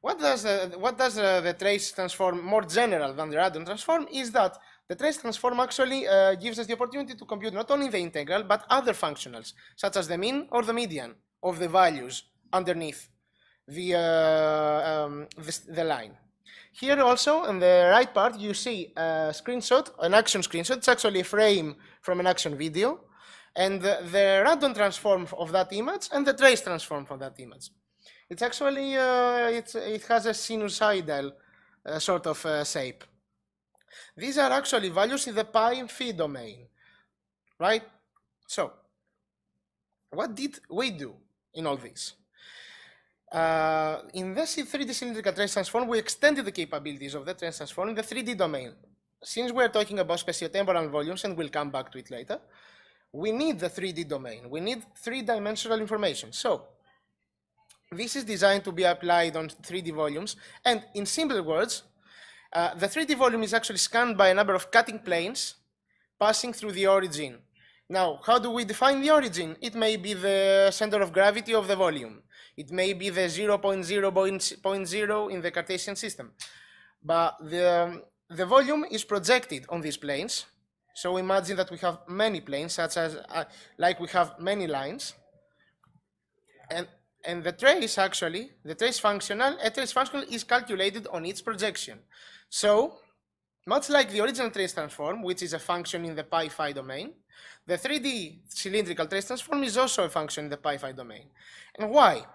what does the trace transform more general than the random transform is that the trace transform actually gives us the opportunity to compute not only the integral but other functionals, such as the mean or the median of the values underneath the line. Here also, on the right part, you see a screenshot, an action screenshot. It's actually a frame from an action video, and the random transform of that image and the trace transform from that image. It's actually, it has a sinusoidal sort of shape. These are actually values in the pi and phi domain, right? So, what did we do in all this? In the 3D cylindrical trace transform, we extended the capabilities of the trace transform in the 3D domain. Since we're talking about spatiotemporal volumes, and we'll come back to it later, we need the 3D domain. We need three-dimensional information. So, this is designed to be applied on 3D volumes, and in simple words, the 3D volume is actually scanned by a number of cutting planes passing through the origin. Now, how do we define the origin? It may be the center of gravity of the volume. It may be the 0.0.0 in the Cartesian system. But the volume is projected on these planes. So imagine that we have many planes, such as like we have many lines. And the trace actually, a trace functional is calculated on its projection. So, much like the original trace transform, which is a function in the pi phi domain, the 3D cylindrical trace transform is also a function in the pi phi domain. And why?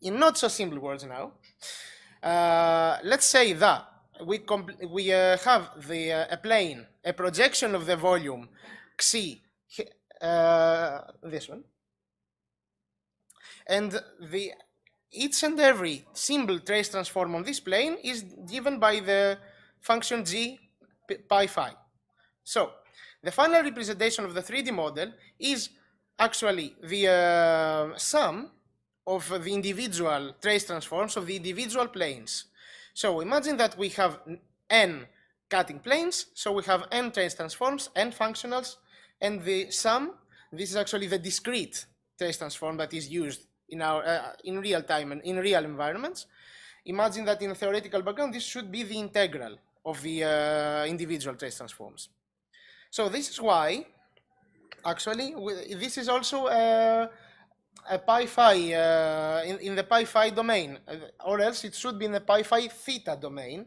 In not so simple words now, let's say that we have a plane, a projection of the volume xi, this one, and each and every symbol trace transform on this plane is given by the function g pi phi. So, the final representation of the 3D model is actually the sum of the individual trace transforms of the individual planes. So, imagine that we have n cutting planes, so we have n trace transforms, n functionals, and the sum, this is actually the discrete trace transform that is used in our in real time and in real environments. Imagine that in a theoretical background, this should be the integral of the individual trace transforms. So this is why, actually, this is also a pi phi in the pi phi domain, or else it should be in the pi phi theta domain,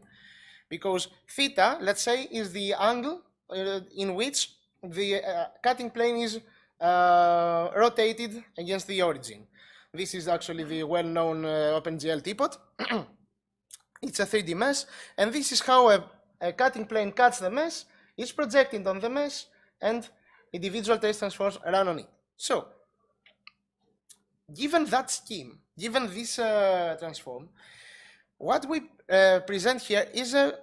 because theta, let's say, is the angle in which the cutting plane is rotated against the origin. This is actually the well-known OpenGL teapot. It's a 3D mesh, and this is how a cutting plane cuts the mesh, is projected on the mesh, and individual trace transforms run on it. So, given that scheme, given this transform, what we present here is a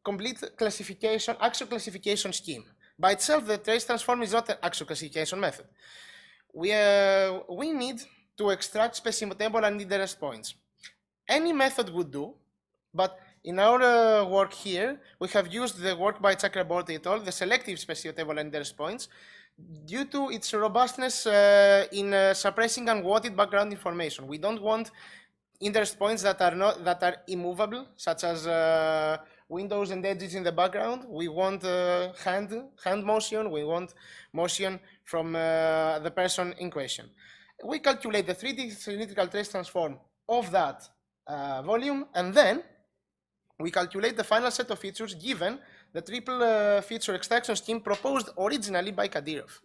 complete classification, axial classification scheme. By itself, the trace transform is not an axial classification method. We need to extract spatiotemporal and interest points. Any method would do, but in our work here, we have used the work by Chakraborty et al., the selective spatiotemporal and interest points, due to its robustness in suppressing unwanted background information. We don't want interest points that are immovable, such as windows and edges in the background. We want hand motion. We want motion from the person in question. We calculate the 3D cylindrical trace transform of that volume, and then we calculate the final set of features given the triple feature extraction scheme proposed originally by Kadyrov.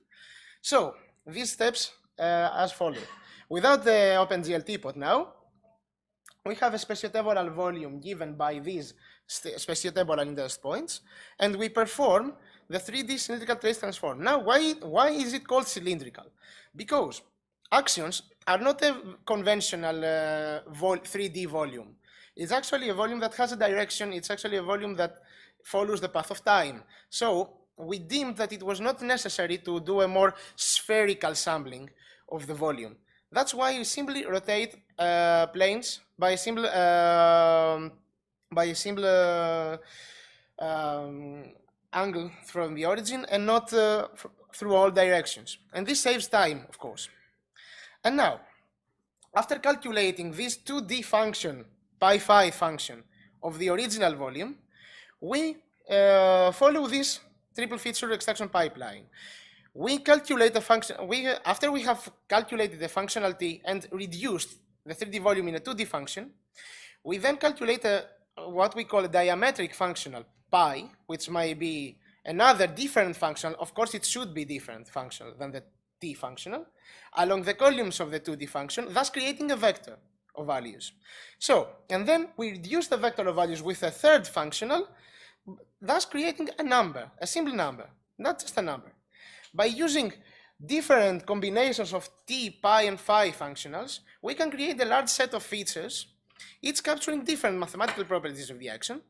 So, these steps as follows. Without the OpenGL teapot now, we have a spatiotemporal volume given by these spatiotemporal interest points, and we perform the 3D cylindrical trace transform. Now, why is it called cylindrical? Because actions are not a conventional 3D volume. It's actually a volume that has a direction. It's actually a volume that follows the path of time. So we deemed that it was not necessary to do a more spherical sampling of the volume. That's why we simply rotate planes by a simple angle from the origin and not through all directions. And this saves time, of course. And now, after calculating this 2D function pi phi function of the original volume, we follow this triple feature extraction pipeline. We calculate the function. After we have calculated the functionality and reduced the 3D volume in a 2D function, we then calculate what we call a diametric functional pi, which might be another different functional. Of course, it should be different functional than the t functional along the columns of the 2D function, thus creating a vector of values. So, and then we reduce the vector of values with a third functional, thus creating a number, a simple number, not just a number. By using different combinations of t, pi, and phi functionals, we can create a large set of features, each capturing different mathematical properties of the action.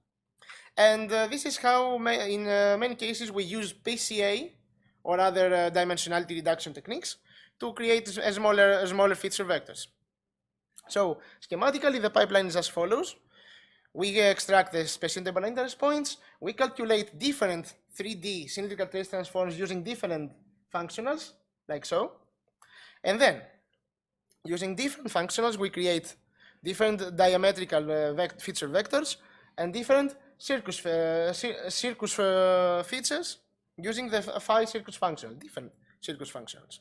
And this is how, in many cases, we use PCA or other dimensionality reduction techniques to create smaller feature vectors. So, schematically, the pipeline is as follows. We extract the spatial table interest points. We calculate different 3D cylindrical trace transforms using different functionals, like so. And then, using different functionals, we create different diametrical feature vectors and different circus features using the phi circus functional, different circus functionals.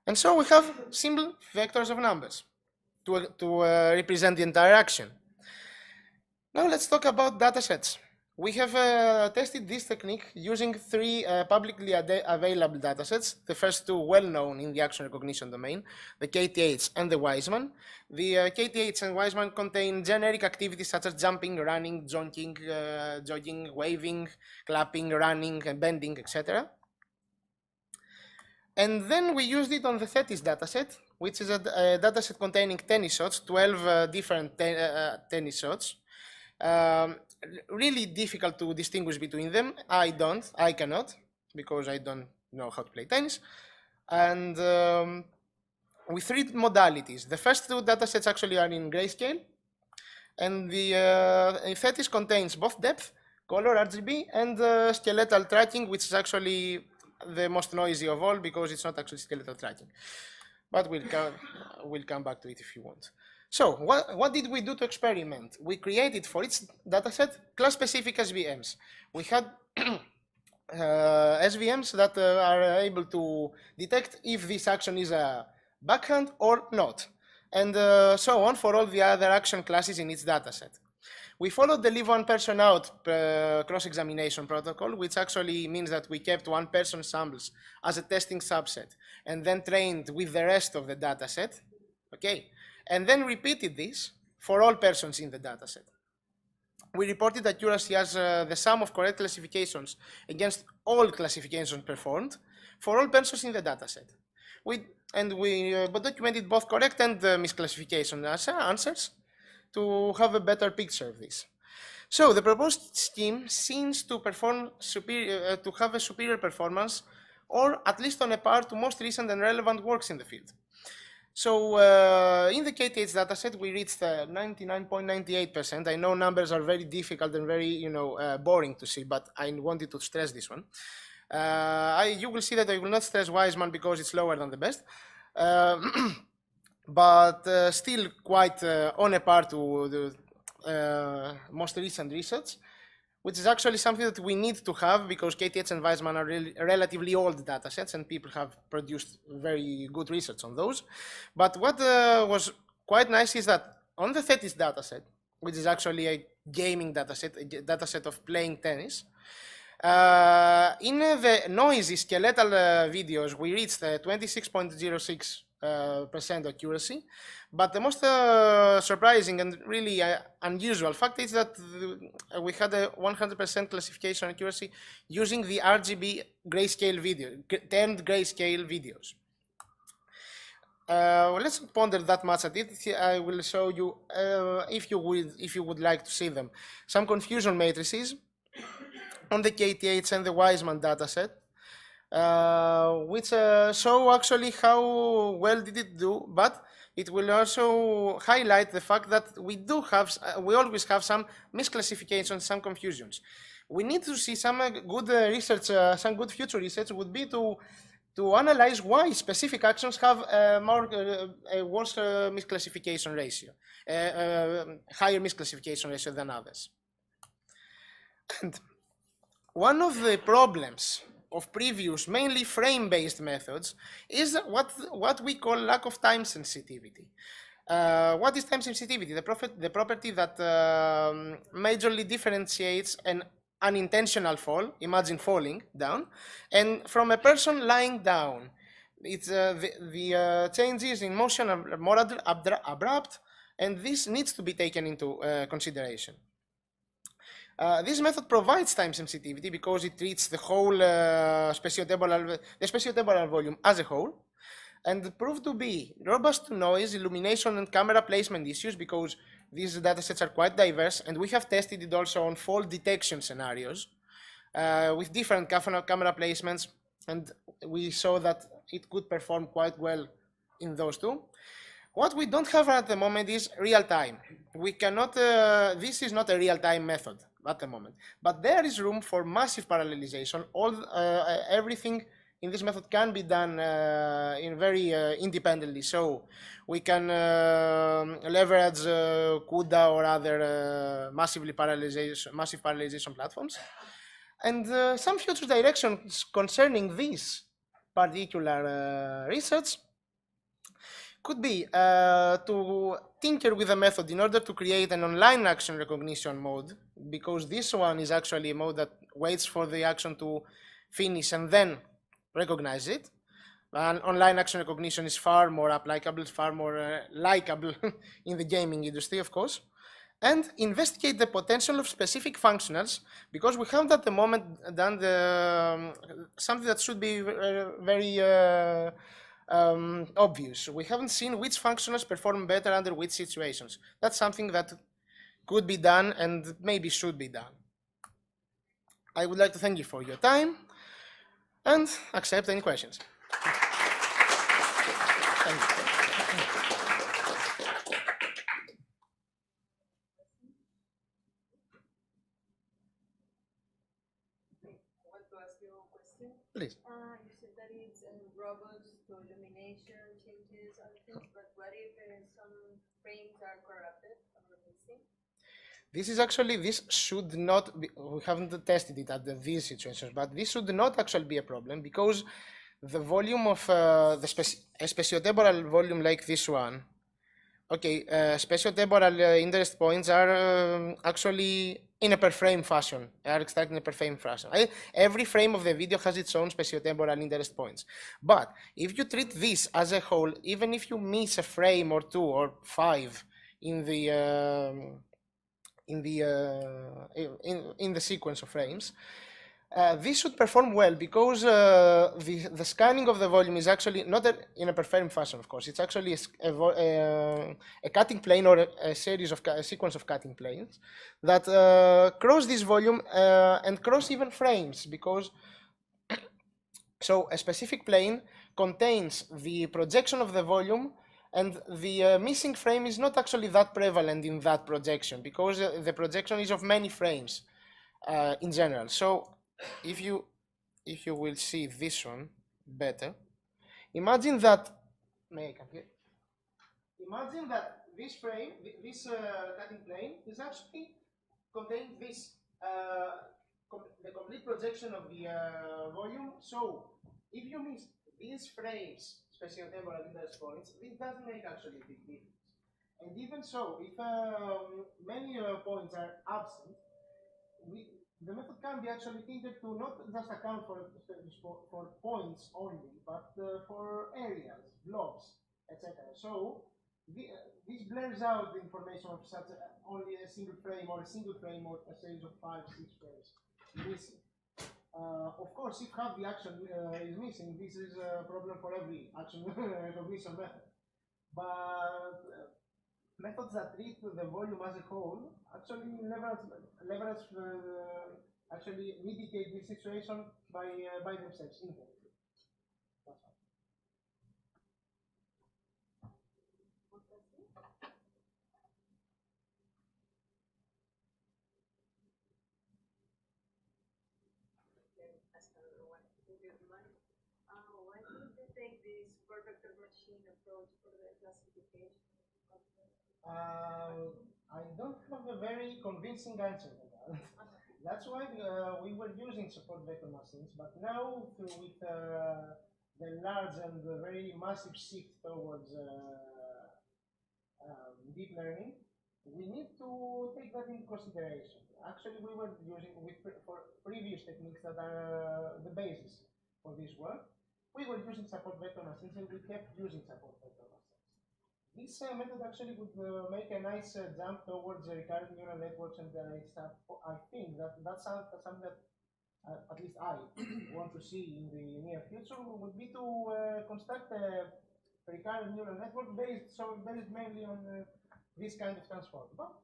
And so we have simple vectors of numbers to represent the entire action. Now let's talk about datasets. We have tested this technique using three publicly available datasets. The first two well-known in the action recognition domain, the KTH and the Wiseman. The KTH and Wiseman contain generic activities such as jumping, running, jogging, waving, clapping, running, and bending, etc. And then we used it on the Thetis dataset, which is a dataset containing tennis shots, 12 different tennis shots. Really difficult to distinguish between them. I cannot, because I don't know how to play tennis. And with three modalities. The first two datasets actually are in grayscale, and the Thetis contains both depth, color, RGB, and skeletal tracking, which is actually the most noisy of all because it's not actually skeletal tracking. But we'll come back to it if you want. So, what did we do to experiment? We created for each dataset class-specific SVMs. We had SVMs that are able to detect if this action is a backhand or not, and so on for all the other action classes in each dataset. We followed the leave one person out cross-examination protocol, which actually means that we kept one person samples as a testing subset and then trained with the rest of the dataset. Okay. And then repeated this for all persons in the dataset. We reported accuracy as the sum of correct classifications against all classifications performed for all persons in the dataset. We documented both correct and misclassification answers to have a better picture of this. So the proposed scheme seems to perform to have a superior performance, or at least on a par to most recent and relevant works in the field. So in the KTH dataset, we reached 99.98%. I know numbers are very difficult and very, boring to see, but I wanted to stress this one. You will see that I will not stress Wiseman because it's lower than the best, but still quite on a par to the most recent research, which is actually something that we need to have because KTH and Wiseman are relatively old datasets and people have produced very good research on those. But what was quite nice is that on the Thetis dataset, which is actually a gaming dataset, a dataset of playing tennis, in the noisy skeletal videos, we reached 26.06% accuracy. But the most surprising and really unusual fact is that we had a 100% classification accuracy using the RGB grayscale video, termed grayscale videos. Let's not ponder that much at it. I will show you, if you would like to see them, some confusion matrices on the KTH and the Wiseman dataset, which show actually how well did it do, but it will also highlight the fact that we always have some misclassifications, some confusions. We need to see some good research, some good future research would be to analyze why specific actions have a worse misclassification ratio, higher misclassification ratio than others. And one of the problems of previous, mainly frame-based methods is what we call lack of time sensitivity. What is time sensitivity? The property that majorly differentiates an unintentional fall, imagine falling down, and from a person lying down. It's the changes in motion are more abrupt, and this needs to be taken into consideration. This method provides time sensitivity because it treats the whole spatiotemporal volume as a whole, and proved to be robust to noise, illumination, and camera placement issues because these datasets are quite diverse, and we have tested it also on fall detection scenarios with different camera placements, and we saw that it could perform quite well in those two. What we don't have at the moment is real time. We cannot, this is not a real time method at the moment, but there is room for massive parallelization. Everything in this method can be done very independently. So we can leverage CUDA or other massive parallelization platforms. And some future directions concerning this particular research could be to tinker with the method in order to create an online action recognition mode, because this one is actually a mode that waits for the action to finish and then recognize it. And online action recognition is far more applicable, far more likable in the gaming industry, of course. And investigate the potential of specific functionals, because we haven't at the moment done something that should be very obvious. We haven't seen which functionals perform better under which situations. That's something that could be done and maybe should be done. I would like to thank you for your time and accept any questions. Thank you. Please. You said that it's robust to illumination changes and things, but what if some frames are corrupted or missing? This should not be, we haven't tested it at these situations, but this should not actually be a problem, because the volume of a spatiotemporal volume like this one, okay, spatiotemporal interest points are actually in a per frame fashion, are extracted in a per frame fashion. Every frame of the video has its own spatiotemporal interest points. But if you treat this as a whole, even if you miss a frame or two or five in the sequence of frames, this should perform well, because the scanning of the volume is actually not in a per frame fashion, of course. It's actually a cutting plane or a sequence of cutting planes that cross this volume and cross even frames, because so a specific plane contains the projection of the volume, and the missing frame is not actually that prevalent in that projection, because the projection is of many frames in general. So if you will see this one better, imagine that imagine that this frame, this cutting plane, is actually contains this the complete projection of the volume. So if you miss these frames, spatiotemporal interest points, this doesn't make actually a big difference. And even so, if many points are absent, the method can be actually tinkered to not just account for points only, but for areas, blobs, etc. So this blurs out the information of such only a single frame or a series of 5, 6 frames missing. Of course, if half the action is missing, this is a problem for every action recognition method. But methods that treat the volume as a whole actually actually mitigate this situation by themselves inherently. That's all. Why didn't you take this perfected machine approach for the classification? I don't convincing answer to that. That's why we were using support vector machines, but now with the large and very massive shift towards deep learning, we need to take that into consideration. Actually, we were using for previous techniques that are the basis for this work. We were using support vector machines, and we kept using support vector machines. This method actually would make a nice jump towards recurrent neural networks, and I think that's something that at least I want to see in the near future would be to construct a recurrent neural network based mainly on this kind of transform. But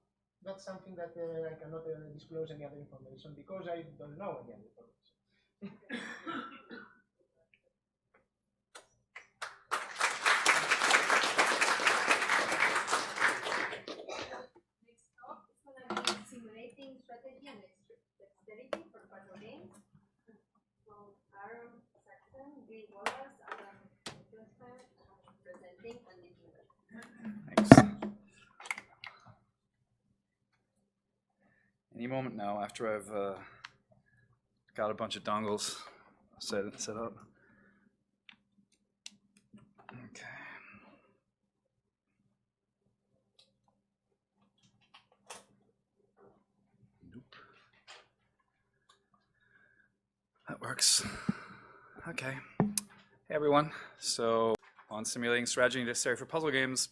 that's something that I cannot disclose any other information because I don't know any other information. Simulating strategy and dexterity for puzzle games. So Aaron Saxon, Green Wallace, Adam presenting and leading. Thanks. Any moment now, after I've got a bunch of dongles set up. Okay. That works. Okay. Hey everyone. So on simulating strategy and dexterity for puzzle games,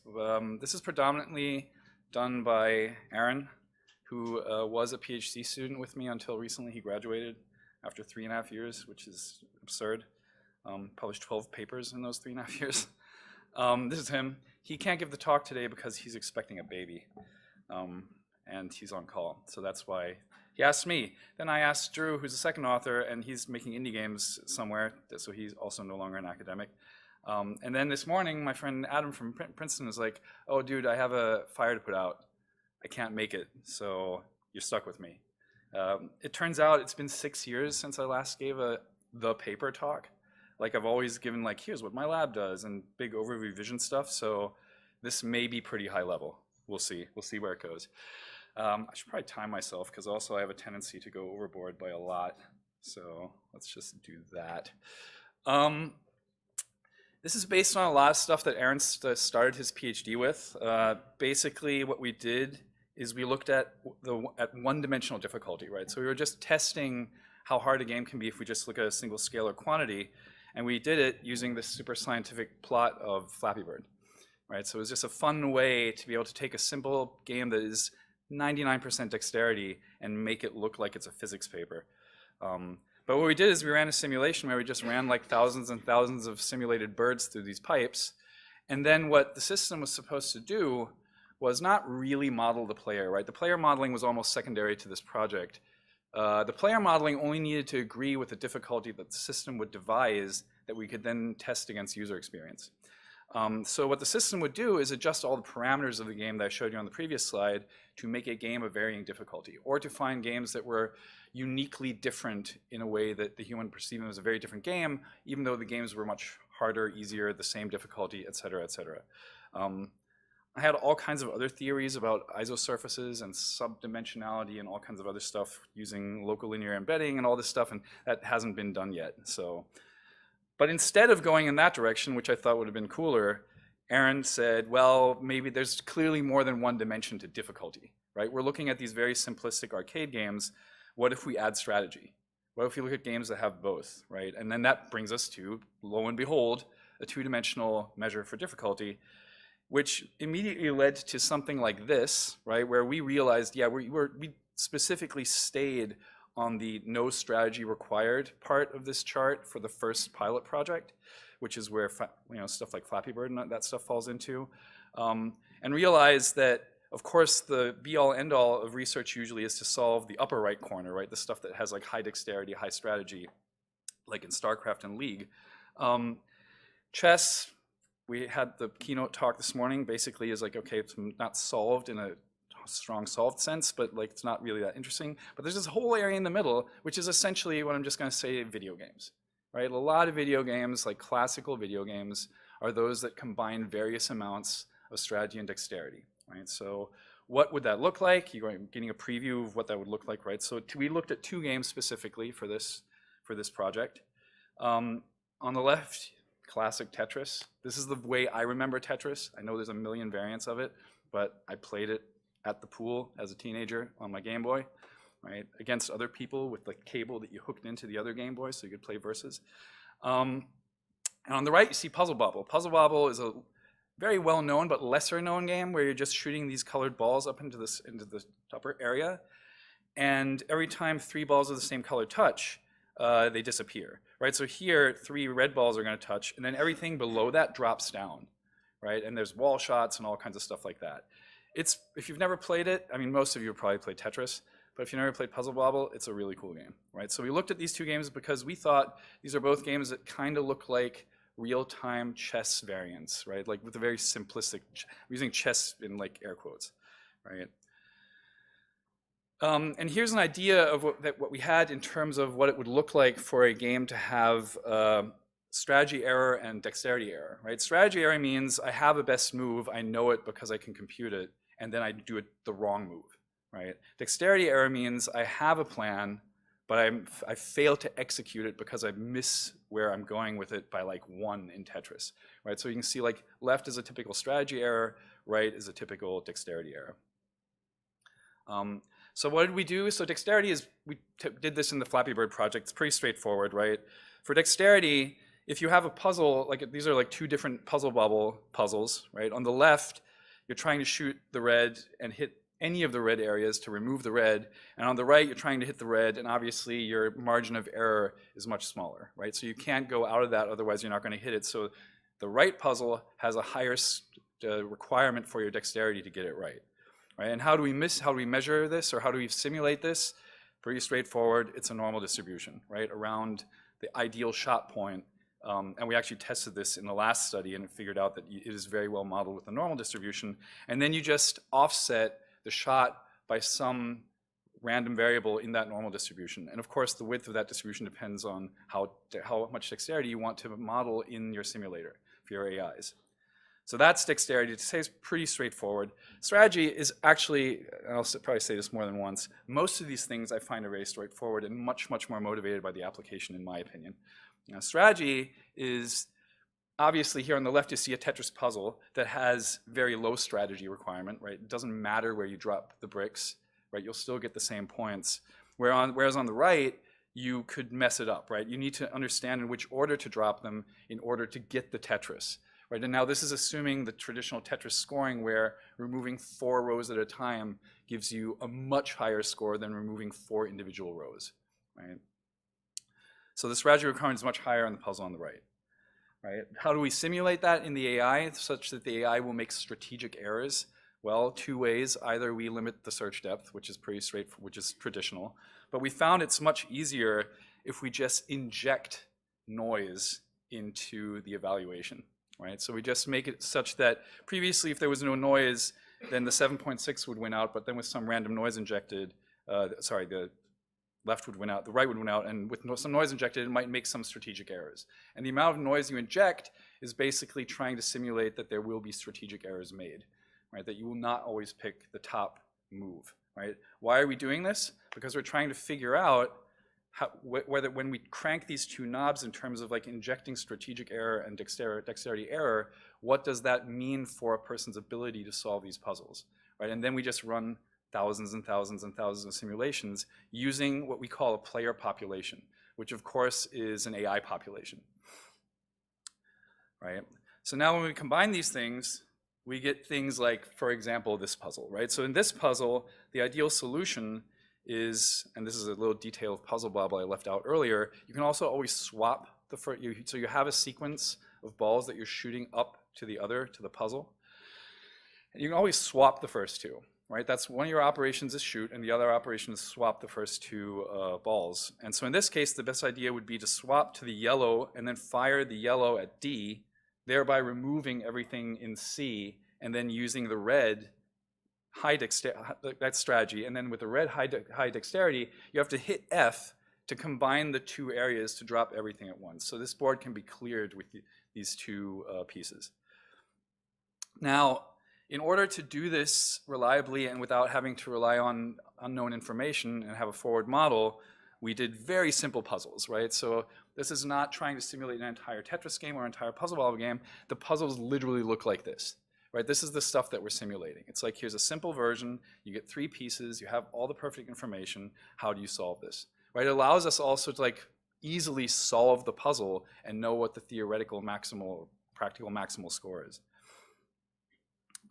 this is predominantly done by Aaron, who was a PhD student with me until recently. He graduated after 3.5 years, which is absurd. Published 12 papers in those 3.5 years. This is him. He can't give the talk today because he's expecting a baby, and he's on call. So that's why he asked me. Then I asked Drew, who's the second author, and he's making indie games somewhere, so he's also no longer an academic. And then this morning, my friend Adam from Princeton was like, "Oh, dude, I have a fire to put out. I can't make it, so you're stuck with me." It turns out it's been 6 years since I last gave the paper talk. Like I've always given like, here's what my lab does and big overview vision stuff. So this may be pretty high level. We'll see. We'll see where it goes. I should probably time myself because also I have a tendency to go overboard by a lot. So let's just do that. This is based on a lot of stuff that Aaron started his PhD with. Basically what we did is we looked at one-dimensional difficulty, right? So we were just testing how hard a game can be if we just look at a single scalar quantity. And we did it using this super scientific plot of Flappy Bird, right? So it was just a fun way to be able to take a simple game that is 99% dexterity and make it look like it's a physics paper. But what we did is we ran a simulation where we just ran like thousands and thousands of simulated birds through these pipes. And then what the system was supposed to do was not really model the player, right? The player modeling was almost secondary to this project. The player modeling only needed to agree with the difficulty that the system would devise that we could then test against user experience. So what the system would do is adjust all the parameters of the game that I showed you on the previous slide to make a game of varying difficulty, or to find games that were uniquely different in a way that the human perceived them as a very different game, even though the games were much harder, easier, the same difficulty, et cetera, et cetera. I had all kinds of other theories about isosurfaces and subdimensionality and all kinds of other stuff using local linear embedding and all this stuff, and that hasn't been done yet. So, but instead of going in that direction, which I thought would have been cooler, Aaron said, well, maybe there's clearly more than one dimension to difficulty, right? We're looking at these very simplistic arcade games. What if we add strategy? What if we look at games that have both, right? And then that brings us to, lo and behold, a two-dimensional measure for difficulty, which immediately led to something like this, right? Where we realized, yeah, we specifically stayed on the no strategy required part of this chart for the first pilot project, which is where stuff like Flappy Bird and that stuff falls into, and realized that, of course, the be-all, end-all of research usually is to solve the upper right corner, right? The stuff that has like high dexterity, high strategy, like in StarCraft and League. Chess, we had the keynote talk this morning, basically is like, okay, it's not solved in a strong solved sense, but like it's not really that interesting. But there's this whole area in the middle, which is essentially what I'm just gonna say, video games, right? A lot of video games, like classical video games, are those that combine various amounts of strategy and dexterity, right? So what would that look like? You're getting a preview of what that would look like, right? So we looked at 2 games specifically for this project. On the left, classic Tetris. This is the way I remember Tetris. I know there's a million variants of it, but I played it at the pool as a teenager on my Game Boy, right? Against other people with the cable that you hooked into the other Game Boy so you could play versus. And on the right, you see Puzzle Bobble. Puzzle Bobble is a very well-known but lesser-known game where you're just shooting these colored balls up into the upper area, and every time 3 balls of the same color touch, they disappear, right? So here, 3 red balls are going to touch, and then everything below that drops down, right? And there's wall shots and all kinds of stuff like that. If you've never played it, I mean, most of you have probably played Tetris, but if you've never played Puzzle Bobble, it's a really cool game, right? So we looked at these 2 games because we thought these are both games that kind of look like real-time chess variants, right? Like with a very simplistic, we're using chess in like air quotes, right? And here's an idea of what we had in terms of what it would look like for a game to have strategy error and dexterity error, right? Strategy error means I have a best move, I know it because I can compute it, and then I do it the wrong move, right? Dexterity error means I have a plan, but I fail to execute it because I miss where I'm going with it by like 1 in Tetris, right? So you can see like left is a typical strategy error, right is a typical dexterity error. So what did we do? So dexterity is, we did this in the Flappy Bird project. It's pretty straightforward, right? For dexterity, if you have a puzzle, like these are like 2 different Puzzle Bobble puzzles, right? On the left, you're trying to shoot the red and hit any of the red areas to remove the red. And on the right, you're trying to hit the red, and obviously your margin of error is much smaller, right? So you can't go out of that, otherwise you're not going to hit it. So the right puzzle has a higher requirement for your dexterity to get it right. Right? And how do we measure this, or how do we simulate this? Pretty straightforward. It's a normal distribution, right, around the ideal shot point. And we actually tested this in the last study and figured out that it is very well modeled with the normal distribution. And then you just offset the shot by some random variable in that normal distribution. And of course, the width of that distribution depends on how much dexterity you want to model in your simulator for your AIs. So that's dexterity. To say it's pretty straightforward. Strategy is actually, and I'll probably say this more than once, most of these things I find are very straightforward and much, much more motivated by the application, in my opinion. Now, strategy is, obviously here on the left you see a Tetris puzzle that has very low strategy requirement, right? It doesn't matter where you drop the bricks, right? You'll still get the same points. Whereas on the right, you could mess it up, right? You need to understand in which order to drop them in order to get the Tetris. Right, and now this is assuming the traditional Tetris scoring where removing 4 rows at a time gives you a much higher score than removing 4 individual rows, right? So the strategy requirement is much higher on the puzzle on the right, right? How do we simulate that in the AI such that the AI will make strategic errors? Well, 2 ways. Either we limit the search depth, which is pretty straightforward, which is traditional, but we found it's much easier if we just inject noise into the evaluation. Right? So we just make it such that previously if there was no noise, then the 7.6 would win out, but then with some random noise injected, the left would win out, the right would win out, and with some noise injected, it might make some strategic errors. And the amount of noise you inject is basically trying to simulate that there will be strategic errors made, right? That you will not always pick the top move, right? Why are we doing this? Because we're trying to figure out whether when we crank these 2 knobs in terms of like injecting strategic error and dexterity error, what does that mean for a person's ability to solve these puzzles, right? And then we just run thousands and thousands and thousands of simulations using what we call a player population, which of course is an AI population, right? So now when we combine these things, we get things like, for example, this puzzle, right? So in this puzzle, the ideal solution is, and this is a little detail of Puzzle Bobble I left out earlier, you can also always swap the first, so you have a sequence of balls that you're shooting up to the puzzle. And you can always swap the first 2, right? That's one of your operations is shoot, and the other operation is swap the first 2 balls. And so in this case, the best idea would be to swap to the yellow and then fire the yellow at D, thereby removing everything in C, and then using the red high dexterity, that's strategy, and then with the red high dexterity, you have to hit F to combine the 2 areas to drop everything at once. So this board can be cleared with these 2 pieces. Now, in order to do this reliably and without having to rely on unknown information and have a forward model, we did very simple puzzles, right? So this is not trying to simulate an entire Tetris game or an entire puzzle ball game. The puzzles literally look like this, right? This is the stuff that we're simulating. It's like, here's a simple version. You get 3 pieces. You have all the perfect information. How do you solve this, right? It allows us also to like easily solve the puzzle and know what the theoretical maximal, practical maximal score is.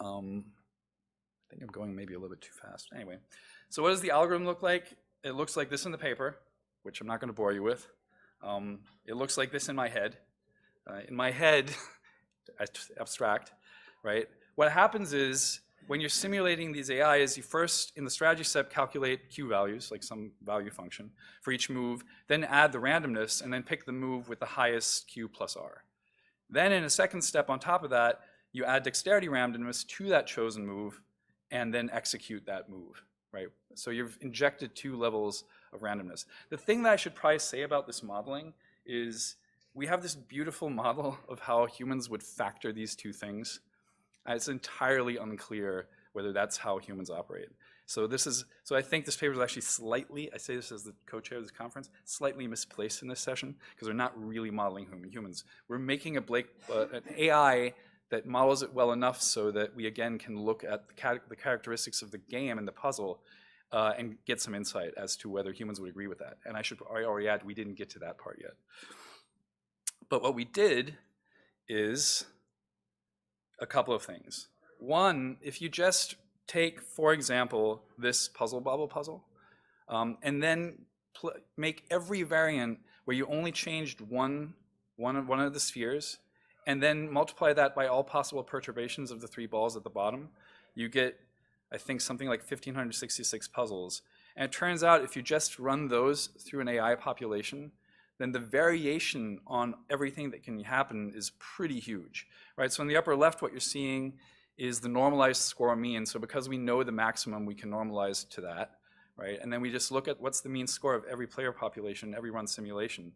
I think I'm going maybe a little bit too fast. Anyway, so what does the algorithm look like? It looks like this in the paper, which I'm not going to bore you with. It looks like this in my head. In my head, abstract, right? What happens is, when you're simulating these AIs, you first, in the strategy step, calculate Q values, like some value function, for each move, then add the randomness, and then pick the move with the highest Q plus R. Then in a second step on top of that, you add dexterity randomness to that chosen move, and then execute that move, right? So you've injected 2 levels of randomness. The thing that I should probably say about this modeling is we have this beautiful model of how humans would factor these 2 things. It's entirely unclear whether that's how humans operate. So I think this paper is actually slightly, I say this as the co-chair of this conference, slightly misplaced in this session, because we're not really modeling humans. We're making an AI that models it well enough so that we again can look at the characteristics of the game and the puzzle and get some insight as to whether humans would agree with that. And I already add, we didn't get to that part yet. But what we did is a couple of things. One, if you just take, for example, this puzzle bobble puzzle, and then make every variant where you only changed one of the spheres, and then multiply that by all possible perturbations of the 3 balls at the bottom, you get, I think, something like 1,566 puzzles. And it turns out if you just run those through an AI population, then the variation on everything that can happen is pretty huge, right? So in the upper left, what you're seeing is the normalized score mean. So because we know the maximum, we can normalize to that, right? And then we just look at what's the mean score of every player population, every run simulation,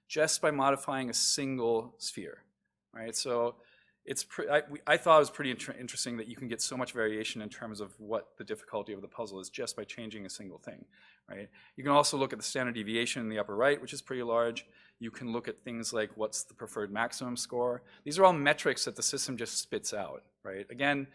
just by modifying a single sphere. Right, so I thought it was pretty interesting that you can get so much variation in terms of what the difficulty of the puzzle is just by changing a single thing. Right, you can also look at the standard deviation in the upper right, which is pretty large. You can look at things like what's the preferred maximum score. These are all metrics that the system just spits out. Right, again,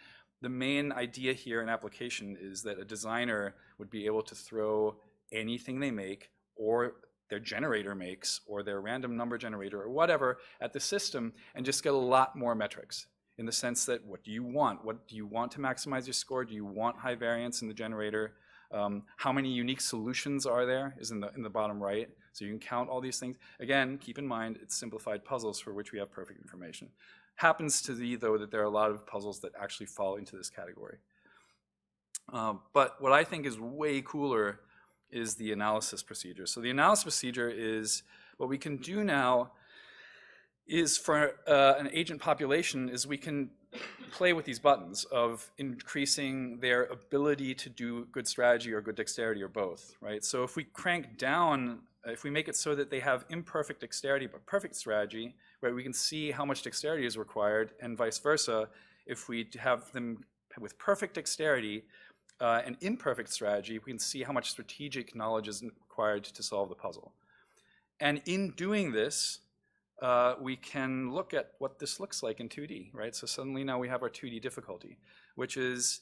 the main idea here in application is that a designer would be able to throw anything they make or their generator makes, or their random number generator, or whatever, at the system, and just get a lot more metrics, in the sense that, what do you want? What do you want to maximize your score? Do you want high variance in the generator? How many unique solutions are there is in the bottom right, so you can count all these things. Again, keep in mind, it's simplified puzzles for which we have perfect information. Happens to be, though, that there are a lot of puzzles that actually fall into this category. But what I think is way cooler is the analysis procedure. So the analysis procedure is, what we can do now is, for an agent population, is we can play with these buttons of increasing their ability to do good strategy or good dexterity or both, right? So if we crank down, if we make it so that they have imperfect dexterity but perfect strategy, right, we can see how much dexterity is required, and vice versa. If we have them with perfect dexterity and imperfect strategy, we can see how much strategic knowledge is required to solve the puzzle. And in doing this, we can look at what this looks like in 2D, right? So suddenly now we have our 2D difficulty, which is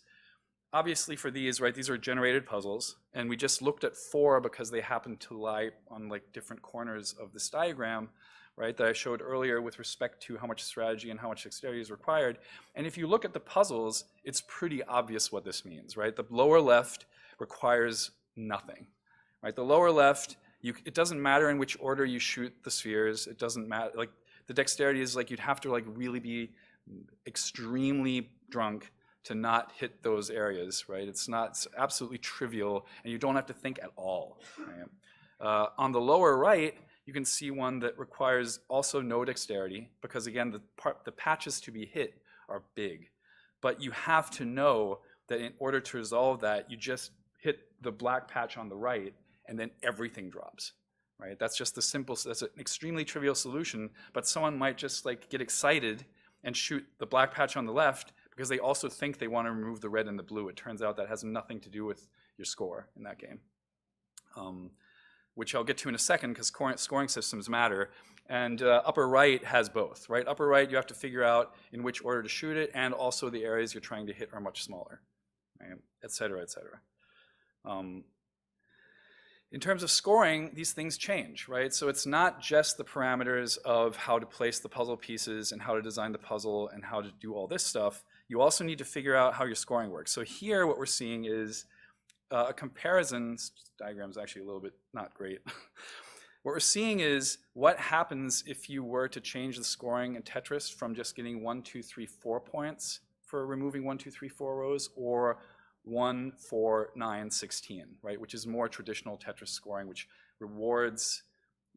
obviously for these, right? These are generated puzzles, and we just looked at 4 because they happen to lie on like different corners of this diagram, right, that I showed earlier with respect to how much strategy and how much dexterity is required. And if you look at the puzzles, it's pretty obvious what this means, right? The lower left requires nothing, right? The lower left, it doesn't matter in which order you shoot the spheres. It doesn't matter, like the dexterity is like you'd have to like really be extremely drunk to not hit those areas, right? It's absolutely trivial, and you don't have to think at all. Right? On the lower right, you can see one that requires also no dexterity, because again, the patches to be hit are big. But you have to know that in order to resolve that, you just hit the black patch on the right, and then everything drops, right? That's just that's an extremely trivial solution, but someone might just like get excited and shoot the black patch on the left, because they also think they want to remove the red and the blue. It turns out that has nothing to do with your score in that game, which I'll get to in a second because scoring systems matter. And upper right has both, right? Upper right, you have to figure out in which order to shoot it, and also the areas you're trying to hit are much smaller, right? Et cetera, et cetera. In terms of scoring, these things change, right? So it's not just the parameters of how to place the puzzle pieces and how to design the puzzle and how to do all this stuff. You also need to figure out how your scoring works. So here what we're seeing is a comparison. This diagram's actually a little bit not great. What we're seeing is what happens if you were to change the scoring in Tetris from just getting 1, 2, 3, 4 points for removing 1, 2, 3, 4 rows, or 1, 4, 9, 16, right? Which is more traditional Tetris scoring, which rewards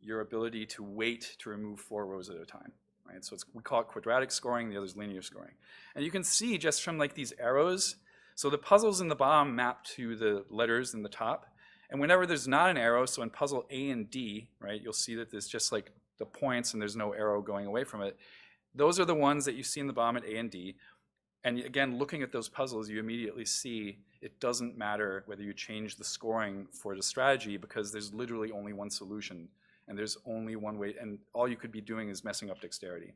your ability to wait to remove 4 rows at a time, right? So we call it quadratic scoring, the other is linear scoring. And you can see just from like these arrows, so the puzzles in the bottom map to the letters in the top. And whenever there's not an arrow, so in puzzle A and D, right, you'll see that there's just like the points and there's no arrow going away from it. Those are the ones that you see in the bottom at A and D. And again, looking at those puzzles, you immediately see it doesn't matter whether you change the scoring for the strategy because there's literally only one solution and there's only one way, and all you could be doing is messing up dexterity.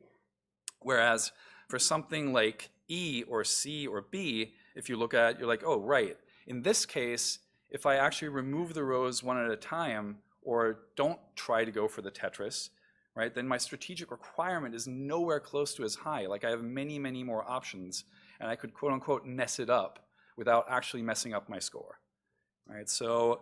Whereas for something like E or C or B, if you look at it, you're like, oh, right. In this case, if I actually remove the rows one at a time or don't try to go for the Tetris, right, then my strategic requirement is nowhere close to as high. Like I have many, many more options, and I could quote unquote mess it up without actually messing up my score, right? So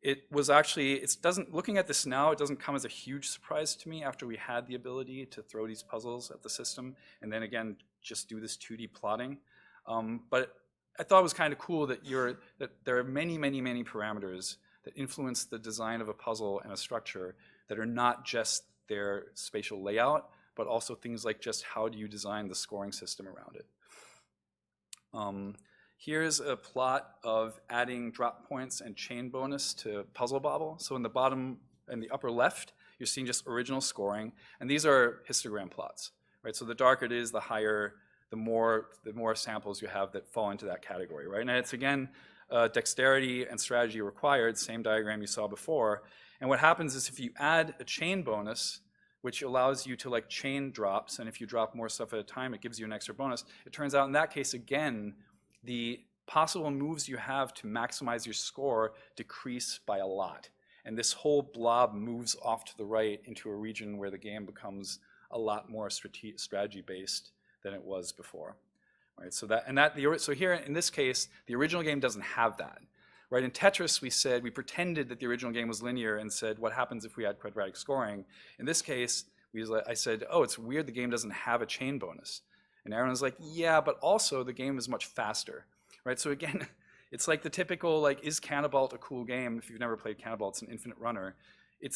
it was actually, looking at this now, it doesn't come as a huge surprise to me after we had the ability to throw these puzzles at the system and then again, just do this 2D plotting. But I thought it was kind of cool that there are many, many, many parameters that influence the design of a puzzle and a structure that are not just their spatial layout, but also things like just how do you design the scoring system around it. Here's a plot of adding drop points and chain bonus to Puzzle Bobble. So in the bottom and the upper left, you're seeing just original scoring, and these are histogram plots, right? So the darker it is, the higher, the more samples you have that fall into that category, right? And it's again, dexterity and strategy required, same diagram you saw before. And what happens is if you add a chain bonus, which allows you to like chain drops, and if you drop more stuff at a time, it gives you an extra bonus. It turns out in that case, again, the possible moves you have to maximize your score decrease by a lot. And this whole blob moves off to the right into a region where the game becomes a lot more strategy-based than it was before. Right? So here in this case, the original game doesn't have that. Right? In Tetris, we pretended that the original game was linear and said, what happens if we add quadratic scoring? In this case, I said, oh, it's weird the game doesn't have a chain bonus. And Aaron was like, yeah, but also the game is much faster. Right? So again, it's like the typical, like, is Cannibalt a cool game? If you've never played Cannibalt, it's an infinite runner. It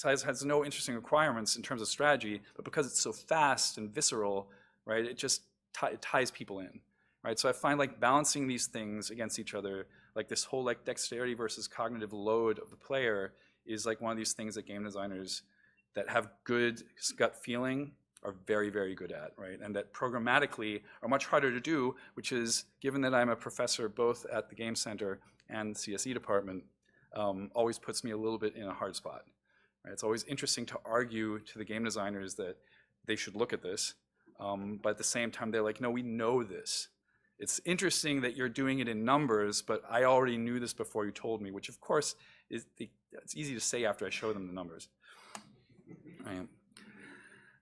has no interesting requirements in terms of strategy, but because it's so fast and visceral, right, it just ties people in. Right? So I find like balancing these things against each other, like this whole like dexterity versus cognitive load of the player is like one of these things that game designers that have good gut feeling are very, very good at, right? And that programmatically are much harder to do, which is, given that I'm a professor both at the Game Center and the CSE department, always puts me a little bit in a hard spot. Right? It's always interesting to argue to the game designers that they should look at this, but at the same time, they're like, no, we know this. It's interesting that you're doing it in numbers, but I already knew this before you told me, which of course, it's easy to say after I show them the numbers. Right.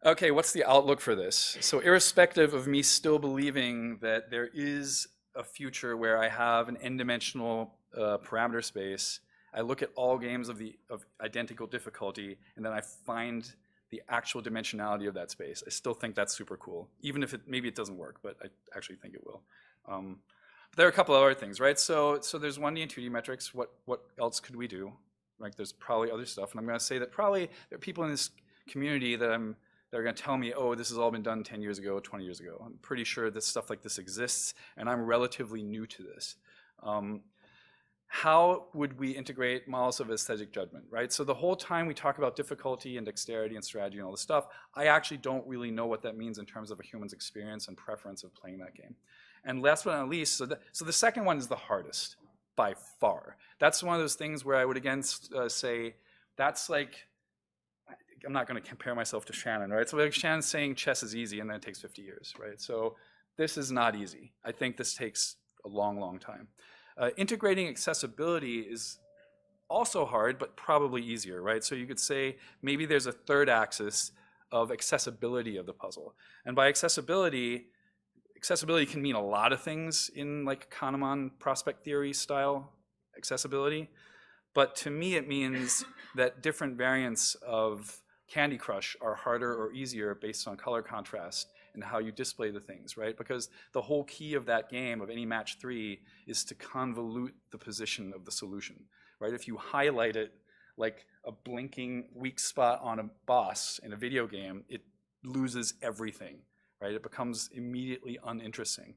Okay, what's the outlook for this? So irrespective of me still believing that there is a future where I have an n-dimensional parameter space, I look at all games of identical difficulty, and then I find the actual dimensionality of that space. I still think that's super cool, even if maybe it doesn't work, but I actually think it will. But there are a couple of other things, right? So there's 1D and 2D metrics. What else could we do? Like there's probably other stuff, and I'm going to say that probably there are people in this community that are going to tell me, oh, this has all been done 10 years ago, 20 years ago. I'm pretty sure that stuff like this exists, and I'm relatively new to this. how would we integrate models of aesthetic judgment, right? So the whole time we talk about difficulty and dexterity and strategy and all this stuff, I actually don't really know what that means in terms of a human's experience and preference of playing that game. And last but not least, so the second one is the hardest by far. That's one of those things where I would again say, that's like, I'm not going to compare myself to Shannon, right? So like Shannon's saying chess is easy and then it takes 50 years, right? So this is not easy. I think this takes a long, long time. Integrating accessibility is also hard, but probably easier, right? So you could say maybe there's a third axis of accessibility of the puzzle. And by accessibility can mean a lot of things in like Kahneman prospect theory style accessibility. But to me, it means that different variants of Candy Crush are harder or easier based on color contrast and how you display the things, right? Because the whole key of that game, of any match 3, is to convolute the position of the solution, right? If you highlight it like a blinking weak spot on a boss in a video game, it loses everything, right? It becomes immediately uninteresting.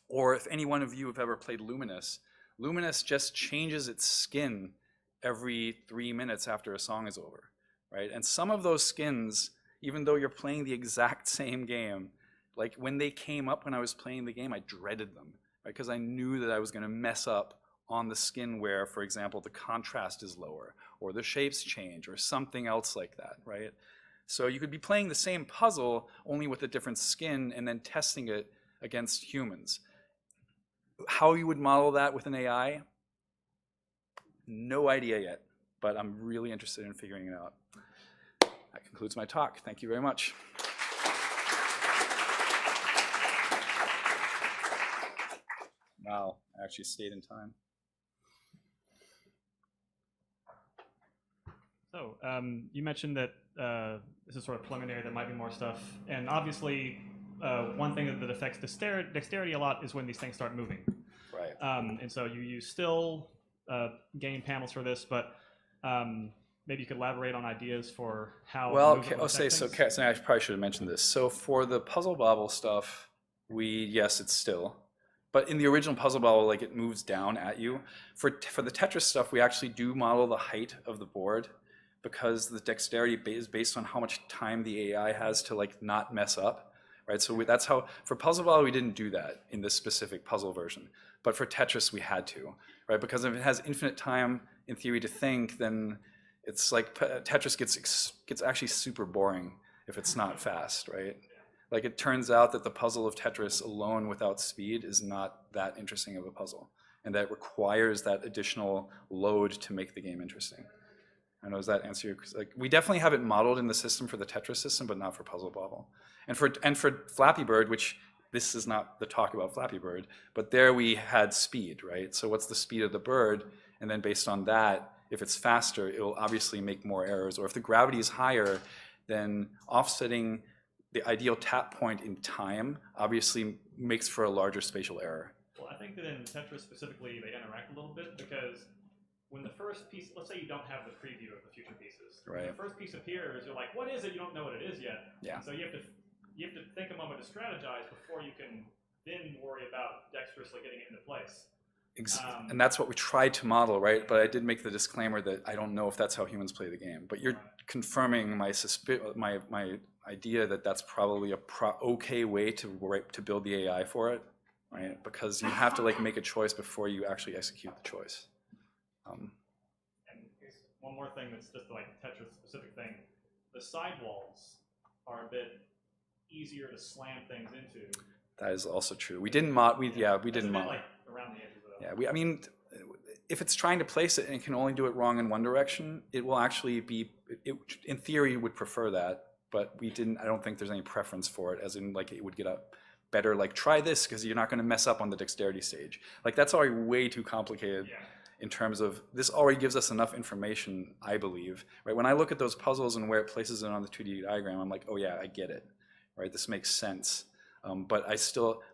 Or if any one of you have ever played Luminous, Luminous just changes its skin every 3 minutes after a song is over, right? And some of those skins, even though you're playing the exact same game, like when they came up when I was playing the game, I dreaded them, right? Because I knew that I was going to mess up on the skin where, for example, the contrast is lower, or the shapes change, or something else like that, right? So you could be playing the same puzzle, only with a different skin, and then testing it against humans. How you would model that with an AI? No idea yet, but I'm really interested in figuring it out. That concludes my talk. Thank you very much. Wow, I actually stayed in time. So you mentioned that this is sort of preliminary, there might be more stuff. And obviously, one thing that affects dexterity a lot is when these things start moving. Right. And so you use still game panels for this, but maybe you could elaborate on ideas for how. Well, so I probably should have mentioned this. So for the puzzle bobble stuff, yes, it's still. But in the original puzzle bobble, like it moves down at you. For the Tetris stuff, we actually do model the height of the board, because the dexterity is based on how much time the AI has to like not mess up, right? So that's how, for Puzzle Ball, we didn't do that in this specific puzzle version. But for Tetris, we had to, right? Because if it has infinite time, in theory, to think, then it's like Tetris gets actually super boring if it's not fast, right? Like it turns out that the puzzle of Tetris alone without speed is not that interesting of a puzzle. And that requires that additional load to make the game interesting. I know, does that answer your, like, we definitely have it modeled in the system for the Tetris system, but not for Puzzle Bobble. And for Flappy Bird, which this is not the talk about Flappy Bird, but there we had speed, right? So what's the speed of the bird? And then based on that, if it's faster, it will obviously make more errors. Or if the gravity is higher, then offsetting the ideal tap point in time obviously makes for a larger spatial error. Well, I think that in Tetris specifically, they interact a little bit, because when the first piece, let's say you don't have the preview of the future pieces. Right. When the first piece appears, you're like, what is it? You don't know what it is yet. Yeah. And so you have to think a moment to strategize before you can then worry about dexterously getting it into place. And that's what we tried to model, right? But I did make the disclaimer that I don't know if that's how humans play the game. But you're confirming my idea that that's probably a okay way to build the AI for it, right? Because you have to like make a choice before you actually execute the choice. And one more thing that's just like a Tetris specific thing, the sidewalls are a bit easier to slam things into. That is also true. We didn't mod. We didn't mod. Like around the edges of that. Yeah, I mean, if it's trying to place it and it can only do it wrong in one direction, it will actually be. In theory, would prefer that, but we didn't. I don't think there's any preference for it, as in like it would get a better like try this because you're not going to mess up on the dexterity stage. Like that's already way too complicated. Yeah. In terms of, this already gives us enough information, I believe, right? When I look at those puzzles and where it places it on the 2D diagram, I'm like, oh yeah, I get it, right? This makes sense. But